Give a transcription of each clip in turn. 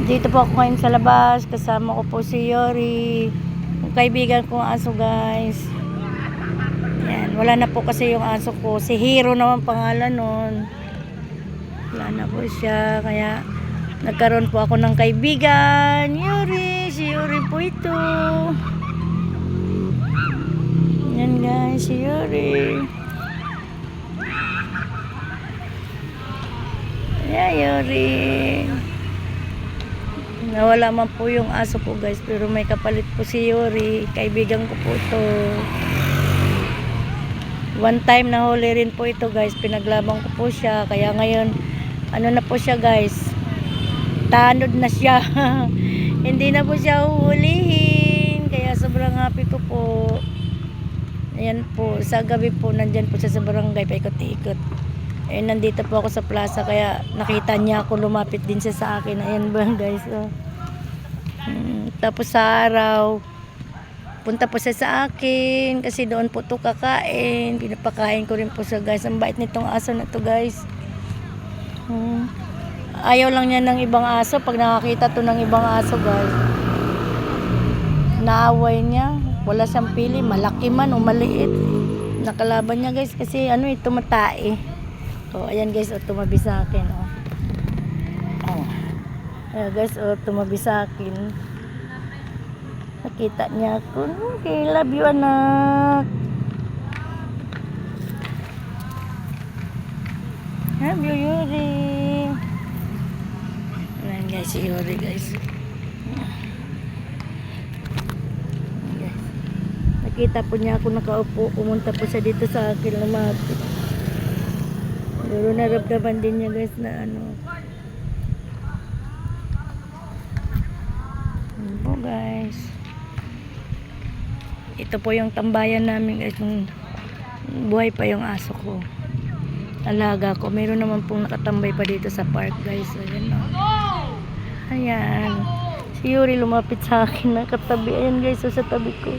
Dito po ako ngayon sa labas. Kasama ko po si Yori. Yung kaibigan kong aso, guys. Yan. Wala na po kasi yung aso ko. Si Hero naman pangalan nun. Wala na po siya. Kaya nagkaroon po ako ng kaibigan. Yori. Si Yori po ito. Yan, guys. Si Yori. Yeah, Yori. Nawala man po yung aso ko, guys, pero may kapalit po si Yori. Kaibigan ko po ito. One time nahuli rin po ito, guys. Pinaglabang ko po siya. Kaya ngayon, ano na po siya, guys, tanod na siya. Hindi na po siya uhulihin. Kaya sobrang happy ko po. Ayan po, sa gabi po nandyan po siya sa barangay, paikot-ikot. Ayun, nandito po ako sa plaza, kaya nakita niya ako, lumapit din siya sa akin. Ayan ba, guys, oh. Tapos sa araw, punta po siya sa akin kasi doon po to kakain. Pinapakain ko rin po siya, guys. Ang bait nitong aso na to, guys. Ayaw lang niya ng ibang aso. Pag nakakita to ng ibang aso, guys, naaway niya. Wala siyang pili, malaki man o maliit. Nakalaban niya, guys, kasi ano, ito matae. Oh, ayan, guys, oh, tumabi sa akin, oh. Oh. Ayan, guys, oh, tumabi sa akin. Nakita niya ako. Okay, love you, anak. Love you, Yuri. Ayan, guys, si Yuri, guys. Nakita po niya ako nakaupo. Pumunta po siya dito sa akin, lumapit. Pero naramdaman din niya, guys, na ano. Ano po, guys. Ito po yung tambayan namin, guys. Nung buhay pa yung aso ko. Alaga ko. Meron naman pong nakatambay pa dito sa park, guys. Ayan, oh. Ayan. Si Yuri lumapit sa akin. Nakatabi. Ayan, guys, sa tabi ko.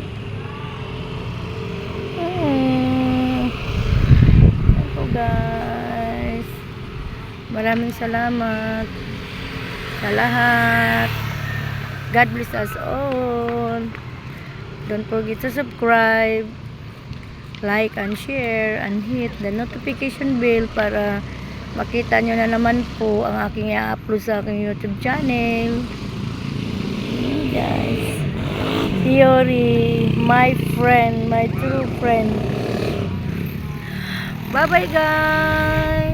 Ito, guys. Maraming salamat sa lahat. God bless us all. Don't forget to subscribe, like and share, and hit the notification bell para makita nyo na naman po ang aking i-upload sa aking YouTube channel. Guys, Yori, my friend, my true friend. Bye bye, guys.